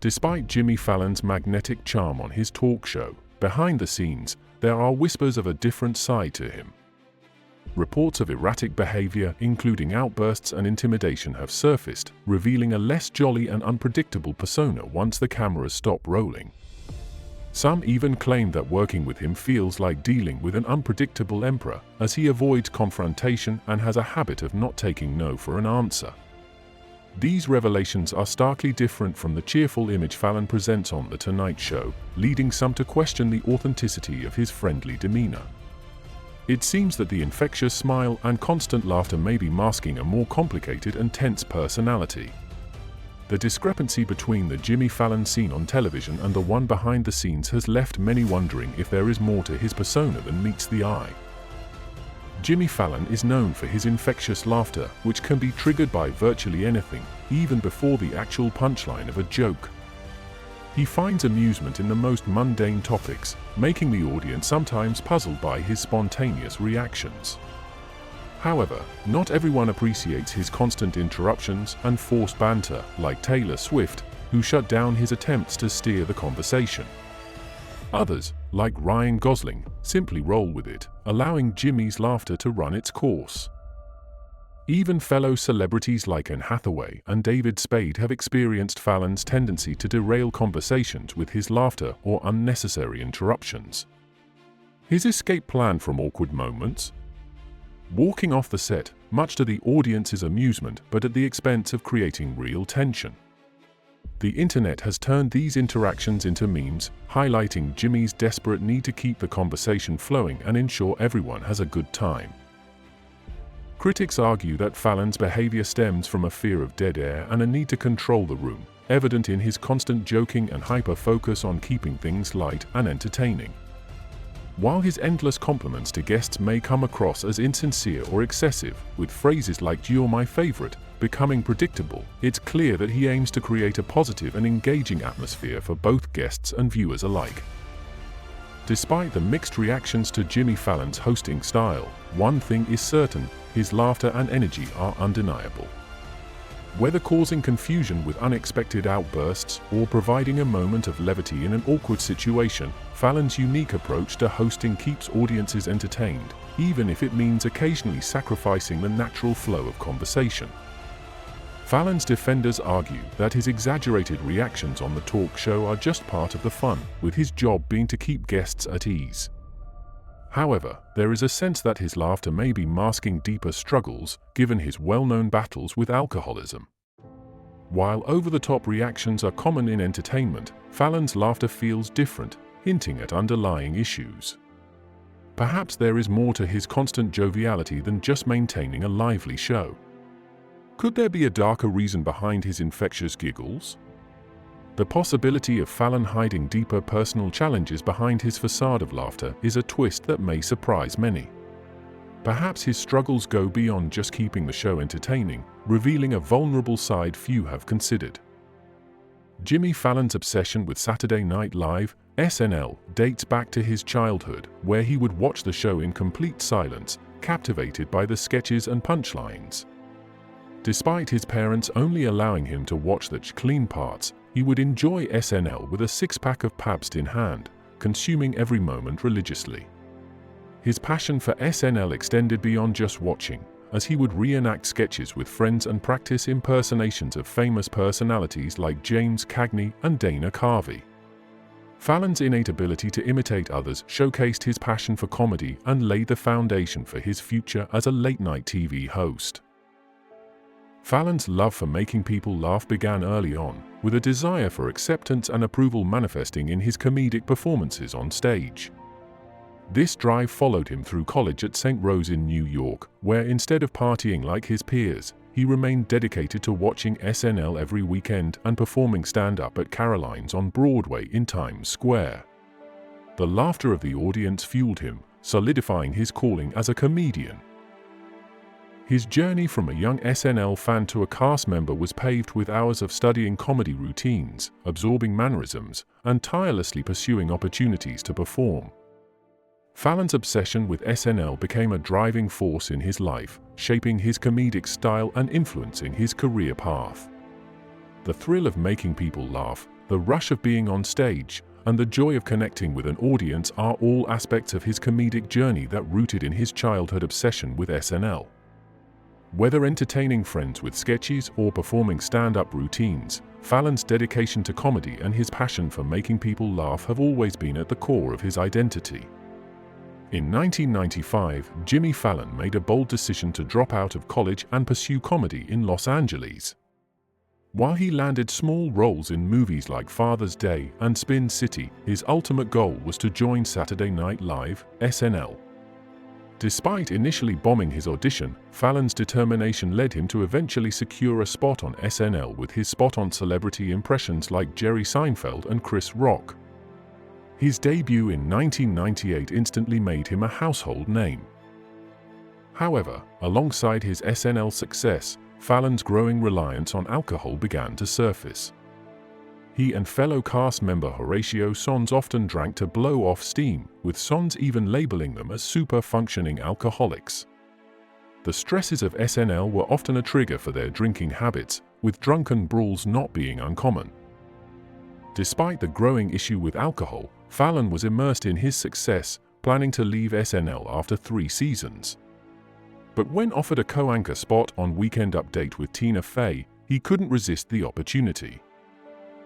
Despite Jimmy Fallon's magnetic charm on his talk show, behind the scenes, there are whispers of a different side to him. Reports of erratic behavior, including outbursts and intimidation, have surfaced, revealing a less jolly and unpredictable persona once the cameras stop rolling. Some even claim that working with him feels like dealing with an unpredictable emperor, as he avoids confrontation and has a habit of not taking no for an answer. These revelations are starkly different from the cheerful image Fallon presents on The Tonight Show, leading some to question the authenticity of his friendly demeanor. It seems that the infectious smile and constant laughter may be masking a more complicated and tense personality. The discrepancy between the Jimmy Fallon seen on television and the one behind the scenes has left many wondering if there is more to his persona than meets the eye. Jimmy Fallon is known for his infectious laughter, which can be triggered by virtually anything, even before the actual punchline of a joke. He finds amusement in the most mundane topics, making the audience sometimes puzzled by his spontaneous reactions. However, not everyone appreciates his constant interruptions and forced banter, like Taylor Swift, who shut down his attempts to steer the conversation. Others, like Ryan Gosling, simply roll with it, allowing Jimmy's laughter to run its course. Even fellow celebrities like Anne Hathaway and David Spade have experienced Fallon's tendency to derail conversations with his laughter or unnecessary interruptions. His escape plan from awkward moments? Walking off the set, much to the audience's amusement, but at the expense of creating real tension. The internet has turned these interactions into memes, highlighting Jimmy's desperate need to keep the conversation flowing and ensure everyone has a good time. Critics argue that Fallon's behavior stems from a fear of dead air and a need to control the room, evident in his constant joking and hyper-focus on keeping things light and entertaining. While his endless compliments to guests may come across as insincere or excessive, with phrases like "you're my favorite" becoming predictable, it's clear that he aims to create a positive and engaging atmosphere for both guests and viewers alike. Despite the mixed reactions to Jimmy Fallon's hosting style, one thing is certain: his laughter and energy are undeniable. Whether causing confusion with unexpected outbursts or providing a moment of levity in an awkward situation, Fallon's unique approach to hosting keeps audiences entertained, even if it means occasionally sacrificing the natural flow of conversation. Fallon's defenders argue that his exaggerated reactions on the talk show are just part of the fun, with his job being to keep guests at ease. However, there is a sense that his laughter may be masking deeper struggles, given his well-known battles with alcoholism. While over-the-top reactions are common in entertainment, Fallon's laughter feels different, hinting at underlying issues. Perhaps there is more to his constant joviality than just maintaining a lively show. Could there be a darker reason behind his infectious giggles? The possibility of Fallon hiding deeper personal challenges behind his facade of laughter is a twist that may surprise many. Perhaps his struggles go beyond just keeping the show entertaining, revealing a vulnerable side few have considered. Jimmy Fallon's obsession with Saturday Night Live, SNL, dates back to his childhood, where he would watch the show in complete silence, captivated by the sketches and punchlines. Despite his parents only allowing him to watch the clean parts, he would enjoy SNL with a six-pack of Pabst in hand, consuming every moment religiously. His passion for SNL extended beyond just watching, as he would reenact sketches with friends and practice impersonations of famous personalities like James Cagney and Dana Carvey. Fallon's innate ability to imitate others showcased his passion for comedy and laid the foundation for his future as a late-night TV host. Fallon's love for making people laugh began early on, with a desire for acceptance and approval manifesting in his comedic performances on stage. This drive followed him through college at St. Rose in New York, where instead of partying like his peers, he remained dedicated to watching SNL every weekend and performing stand-up at Caroline's on Broadway in Times Square. The laughter of the audience fueled him, solidifying his calling as a comedian. His journey from a young SNL fan to a cast member was paved with hours of studying comedy routines, absorbing mannerisms, and tirelessly pursuing opportunities to perform. Fallon's obsession with SNL became a driving force in his life, shaping his comedic style and influencing his career path. The thrill of making people laugh, the rush of being on stage, and the joy of connecting with an audience are all aspects of his comedic journey that rooted in his childhood obsession with SNL. Whether entertaining friends with sketches or performing stand-up routines, Fallon's dedication to comedy and his passion for making people laugh have always been at the core of his identity. In 1995, Jimmy Fallon made a bold decision to drop out of college and pursue comedy in Los Angeles. While he landed small roles in movies like Father's Day and Spin City, his ultimate goal was to join Saturday Night Live, SNL. Despite initially bombing his audition, Fallon's determination led him to eventually secure a spot on SNL with his spot on celebrity impressions like Jerry Seinfeld and Chris Rock. His debut in 1998 instantly made him a household name. However, alongside his SNL success, Fallon's growing reliance on alcohol began to surface. He and fellow cast member Horatio Sanz often drank to blow off steam, with Sanz even labeling them as super-functioning alcoholics. The stresses of SNL were often a trigger for their drinking habits, with drunken brawls not being uncommon. Despite the growing issue with alcohol, Fallon was immersed in his success, planning to leave SNL after 3 seasons. But when offered a co-anchor spot on Weekend Update with Tina Fey, he couldn't resist the opportunity.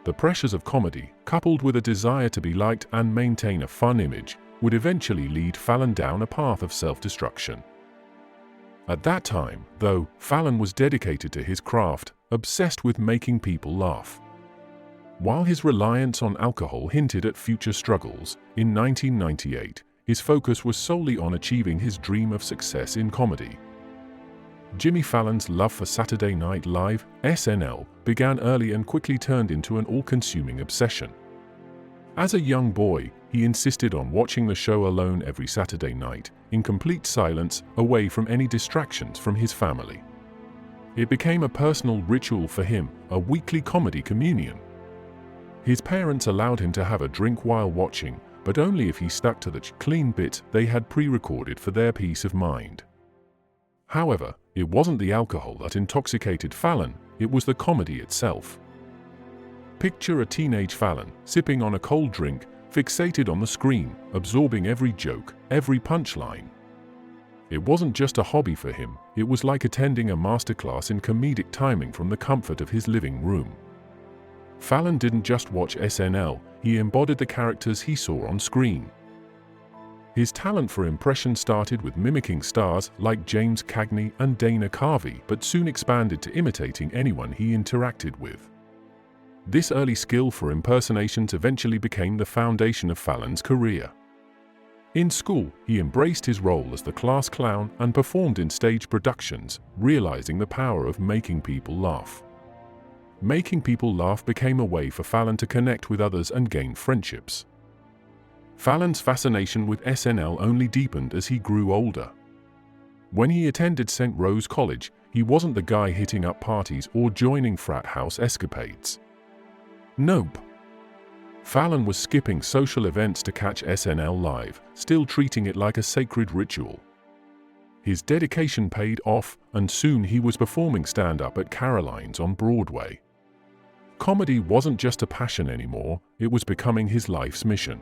The pressures of comedy, coupled with a desire to be liked and maintain a fun image, would eventually lead Fallon down a path of self-destruction. At that time, though, Fallon was dedicated to his craft, obsessed with making people laugh. While his reliance on alcohol hinted at future struggles, in 1998, his focus was solely on achieving his dream of success in comedy. Jimmy Fallon's love for Saturday Night Live, SNL, began early and quickly turned into an all-consuming obsession. As a young boy, he insisted on watching the show alone every Saturday night, in complete silence, away from any distractions from his family. It became a personal ritual for him, a weekly comedy communion. His parents allowed him to have a drink while watching, but only if he stuck to the clean bit they had pre-recorded for their peace of mind. However, it wasn't the alcohol that intoxicated Fallon, it was the comedy itself. Picture a teenage Fallon, sipping on a cold drink, fixated on the screen, absorbing every joke, every punchline. It wasn't just a hobby for him, it was like attending a masterclass in comedic timing from the comfort of his living room. Fallon didn't just watch SNL, he embodied the characters he saw on screen. His talent for impression started with mimicking stars like James Cagney and Dana Carvey, but soon expanded to imitating anyone he interacted with. This early skill for impersonations eventually became the foundation of Fallon's career. In school, he embraced his role as the class clown and performed in stage productions, realizing the power of making people laugh. Making people laugh became a way for Fallon to connect with others and gain friendships. Fallon's fascination with SNL only deepened as he grew older. When he attended St. Rose College, he wasn't the guy hitting up parties or joining frat house escapades. Nope. Fallon was skipping social events to catch SNL live, still treating it like a sacred ritual. His dedication paid off, and soon he was performing stand-up at Caroline's on Broadway. Comedy wasn't just a passion anymore, it was becoming his life's mission.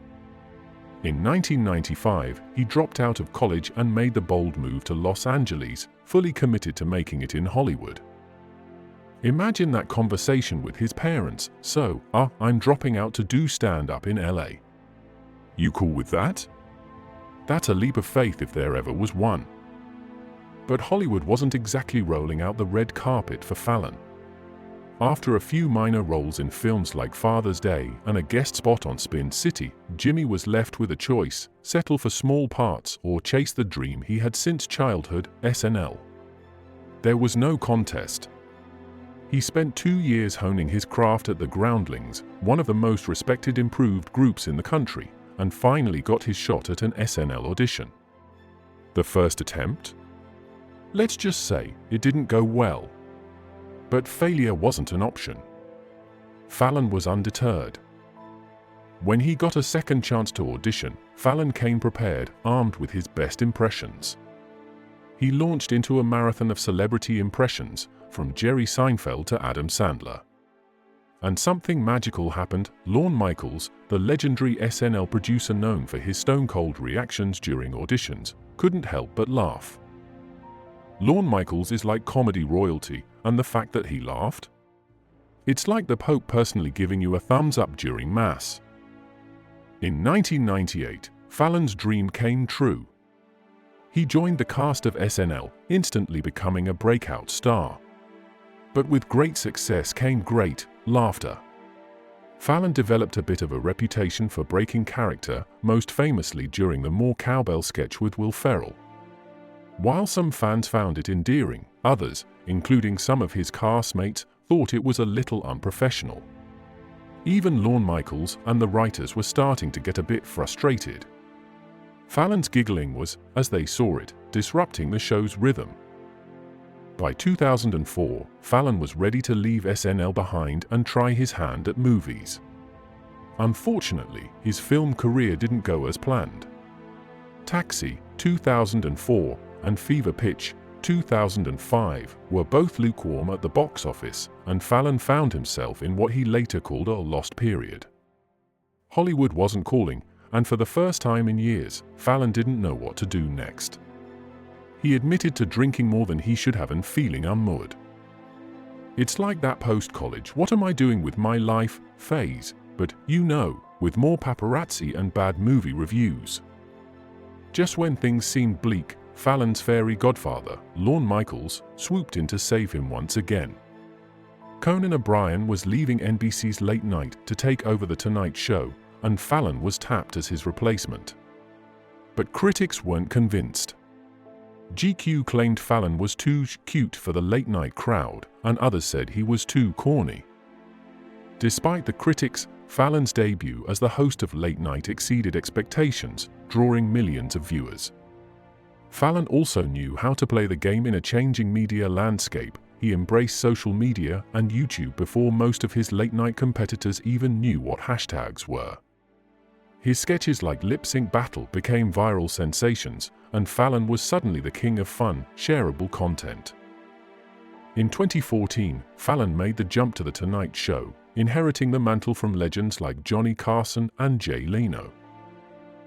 In 1995, he dropped out of college and made the bold move to Los Angeles, fully committed to making it in Hollywood. Imagine that conversation with his parents, "So, I'm dropping out to do stand-up in LA. You cool with that?" That's a leap of faith if there ever was one. But Hollywood wasn't exactly rolling out the red carpet for Fallon. After a few minor roles in films like Father's Day and a guest spot on Spin City, Jimmy was left with a choice: settle for small parts or chase the dream he had since childhood, SNL. There was no contest. He spent 2 years honing his craft at the Groundlings, one of the most respected improved groups in the country, and finally got his shot at an SNL audition. The first attempt? Let's just say it didn't go well. But failure wasn't an option. Fallon was undeterred. When he got a second chance to audition, Fallon came prepared, armed with his best impressions. He launched into a marathon of celebrity impressions, from Jerry Seinfeld to Adam Sandler. and something magical happened. Lorne Michaels, the legendary SNL producer known for his stone-cold reactions during auditions, couldn't help but laugh. Lorne Michaels is like comedy royalty, and the fact that he laughed? It's like the Pope personally giving you a thumbs up during Mass. In 1998, Fallon's dream came true. He joined the cast of SNL, instantly becoming a breakout star. But with great success came great laughter. Fallon developed a bit of a reputation for breaking character, most famously during the More Cowbell sketch with Will Ferrell. While some fans found it endearing, others, including some of his castmates, thought it was a little unprofessional. Even Lorne Michaels and the writers were starting to get a bit frustrated. Fallon's giggling was, as they saw it, disrupting the show's rhythm. By 2004, Fallon was ready to leave SNL behind and try his hand at movies. Unfortunately, his film career didn't go as planned. Taxi, 2004, and Fever Pitch, 2005, were both lukewarm at the box office, and Fallon found himself in what he later called a lost period. Hollywood wasn't calling, and for the first time in years, Fallon didn't know what to do next. He admitted to drinking more than he should have and feeling unmoored. It's like that post-college "what am I doing with my life" phase, but, with more paparazzi and bad movie reviews. Just when things seemed bleak, Fallon's fairy godfather, Lorne Michaels, swooped in to save him once again. Conan O'Brien was leaving NBC's late night to take over The Tonight Show, and Fallon was tapped as his replacement. But critics weren't convinced. GQ claimed Fallon was too cute for the late-night crowd, and others said he was too corny. Despite the critics, Fallon's debut as the host of Late Night exceeded expectations, drawing millions of viewers. Fallon also knew how to play the game in a changing media landscape. He embraced social media and YouTube before most of his late-night competitors even knew what hashtags were. His sketches like Lip Sync Battle became viral sensations, and Fallon was suddenly the king of fun, shareable content. In 2014, Fallon made the jump to The Tonight Show, inheriting the mantle from legends like Johnny Carson and Jay Leno.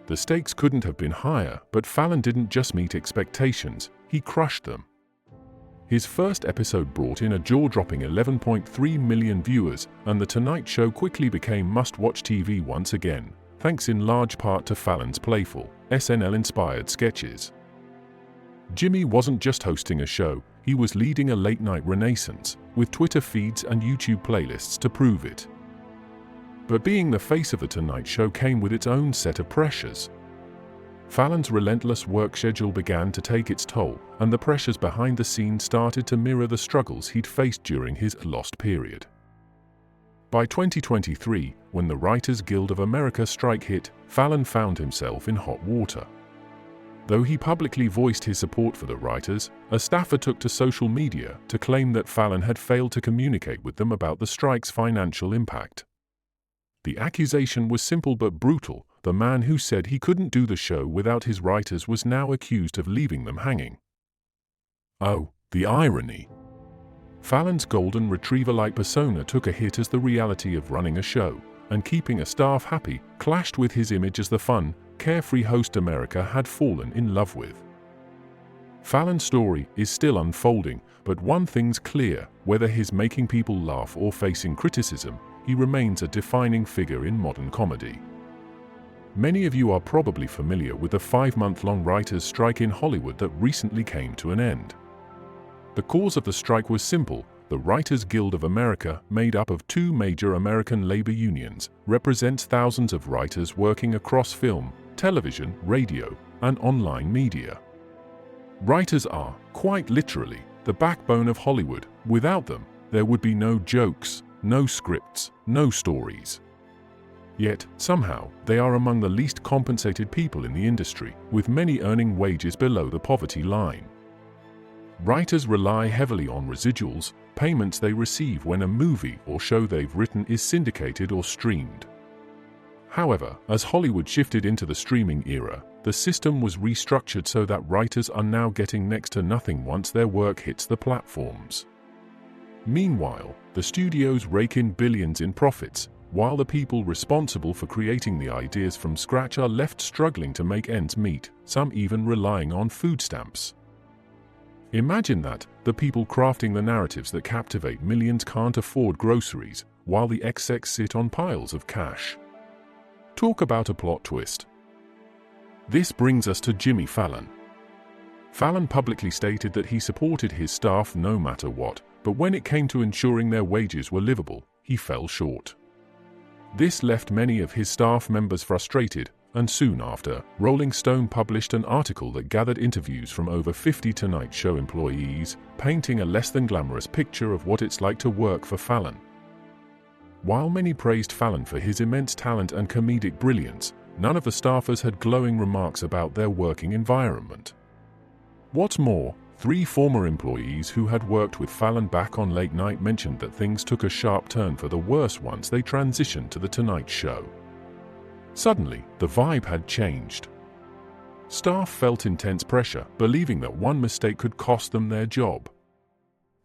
The stakes couldn't have been higher, but Fallon didn't just meet expectations, he crushed them. His first episode brought in a jaw-dropping 11.3 million viewers, and The Tonight Show quickly became must-watch TV once again, thanks in large part to Fallon's playful, SNL-inspired sketches. Jimmy wasn't just hosting a show, he was leading a late-night renaissance, with Twitter feeds and YouTube playlists to prove it. But being the face of The Tonight Show came with its own set of pressures. Fallon's relentless work schedule began to take its toll, and the pressures behind the scenes started to mirror the struggles he'd faced during his lost period. By 2023, when the Writers Guild of America strike hit, Fallon found himself in hot water. Though he publicly voiced his support for the writers, a staffer took to social media to claim that Fallon had failed to communicate with them about the strike's financial impact. The accusation was simple but brutal. The man who said he couldn't do the show without his writers was now accused of leaving them hanging. Oh, the irony! Fallon's golden retriever-like persona took a hit as the reality of running a show and keeping a staff happy clashed with his image as the fun, carefree host America had fallen in love with. Fallon's story is still unfolding, but one thing's clear: whether he's making people laugh or facing criticism, he remains a defining figure in modern comedy. Many of you are probably familiar with the 5-month-long writers' strike in Hollywood that recently came to an end. The cause of the strike was simple. The Writers Guild of America, made up of 2 major American labor unions, represents thousands of writers working across film, television, radio, and online media. Writers are, quite literally, the backbone of Hollywood. Without them, there would be no jokes, no scripts, no stories. Yet, somehow, they are among the least compensated people in the industry, with many earning wages below the poverty line. Writers rely heavily on residuals, payments they receive when a movie or show they've written is syndicated or streamed. However, as Hollywood shifted into the streaming era, the system was restructured so that writers are now getting next to nothing once their work hits the platforms. Meanwhile, the studios rake in billions in profits, while the people responsible for creating the ideas from scratch are left struggling to make ends meet, some even relying on food stamps. Imagine that, the people crafting the narratives that captivate millions can't afford groceries, while the execs sit on piles of cash. Talk about a plot twist. This brings us to Jimmy Fallon. Fallon publicly stated that he supported his staff no matter what, but when it came to ensuring their wages were livable, he fell short. This left many of his staff members frustrated, and soon after, Rolling Stone published an article that gathered interviews from over 50 Tonight Show employees, painting a less than glamorous picture of what it's like to work for Fallon. While many praised Fallon for his immense talent and comedic brilliance, none of the staffers had glowing remarks about their working environment. What's more, 3 former employees who had worked with Fallon back on late night mentioned that things took a sharp turn for the worse once they transitioned to The Tonight Show. Suddenly, the vibe had changed. Staff felt intense pressure, believing that one mistake could cost them their job.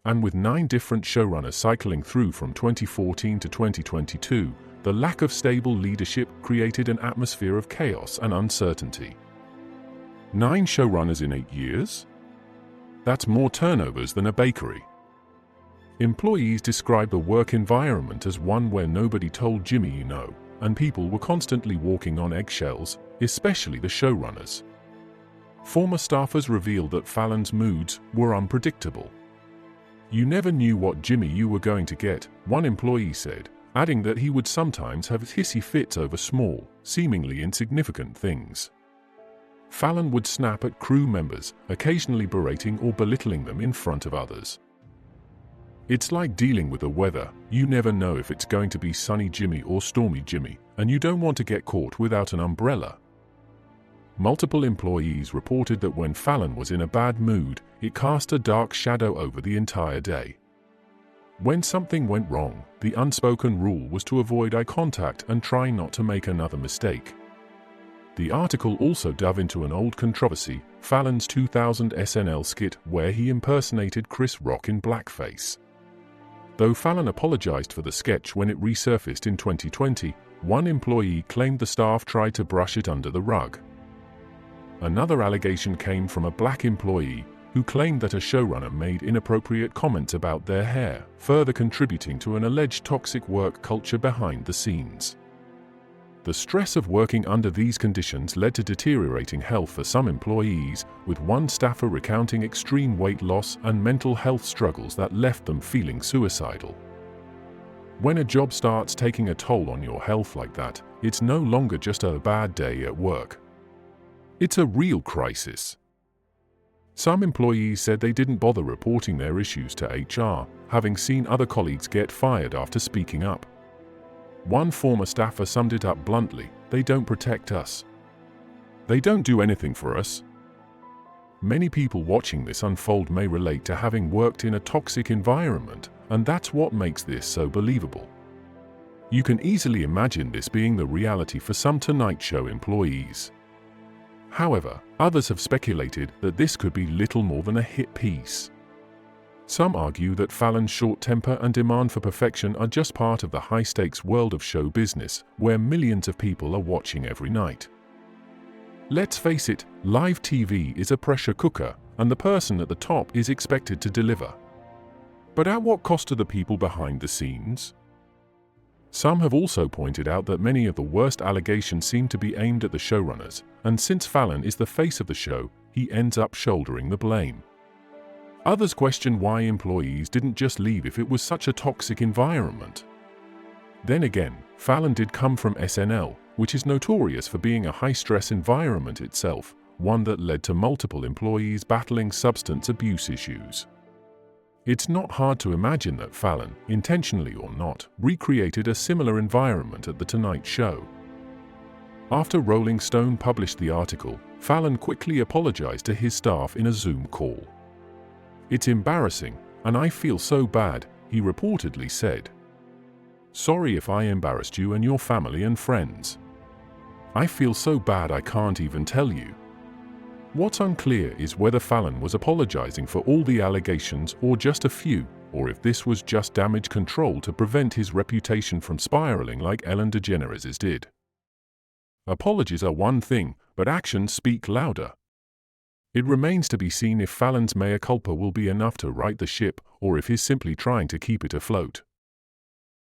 And with 9 different showrunners cycling through from 2014 to 2022, the lack of stable leadership created an atmosphere of chaos and uncertainty. 9 showrunners in 8 years? That's more turnovers than a bakery. Employees described the work environment as one where nobody told Jimmy no, and people were constantly walking on eggshells, especially the showrunners. Former staffers revealed that Fallon's moods were unpredictable. "You never knew what Jimmy you were going to get," one employee said, adding that he would sometimes have hissy fits over small, seemingly insignificant things. Fallon would snap at crew members, occasionally berating or belittling them in front of others. "It's like dealing with the weather. You never know if it's going to be sunny Jimmy or stormy Jimmy, and you don't want to get caught without an umbrella." Multiple employees reported that when Fallon was in a bad mood, it cast a dark shadow over the entire day. When something went wrong, the unspoken rule was to avoid eye contact and try not to make another mistake. The article also dove into an old controversy, Fallon's 2000 SNL skit where he impersonated Chris Rock in blackface. Though Fallon apologized for the sketch when it resurfaced in 2020, one employee claimed the staff tried to brush it under the rug. Another allegation came from a black employee who claimed that a showrunner made inappropriate comments about their hair, further contributing to an alleged toxic work culture behind the scenes. The stress of working under these conditions led to deteriorating health for some employees, with one staffer recounting extreme weight loss and mental health struggles that left them feeling suicidal. When a job starts taking a toll on your health like that, it's no longer just a bad day at work. It's a real crisis. Some employees said they didn't bother reporting their issues to HR, having seen other colleagues get fired after speaking up. One former staffer summed it up bluntly: "They don't protect us. They don't do anything for us." Many people watching this unfold may relate to having worked in a toxic environment, and that's what makes this so believable. You can easily imagine this being the reality for some Tonight Show employees. However, others have speculated that this could be little more than a hit piece. Some argue that Fallon's short temper and demand for perfection are just part of the high-stakes world of show business, where millions of people are watching every night. Let's face it, live TV is a pressure cooker, and the person at the top is expected to deliver. But at what cost to the people behind the scenes? Some have also pointed out that many of the worst allegations seem to be aimed at the showrunners, and since Fallon is the face of the show, he ends up shouldering the blame. Others question why employees didn't just leave if it was such a toxic environment. Then again, Fallon did come from SNL, which is notorious for being a high-stress environment itself, one that led to multiple employees battling substance abuse issues. It's not hard to imagine that Fallon, intentionally or not, recreated a similar environment at The Tonight Show. After Rolling Stone published the article, Fallon quickly apologized to his staff in a Zoom call. "It's embarrassing, and I feel so bad," he reportedly said. "Sorry if I embarrassed you and your family and friends. I feel so bad I can't even tell you." What's unclear is whether Fallon was apologizing for all the allegations or just a few, or if this was just damage control to prevent his reputation from spiraling like Ellen DeGeneres' did. Apologies are one thing, but actions speak louder. It remains to be seen if Fallon's mea culpa will be enough to right the ship, or if he's simply trying to keep it afloat.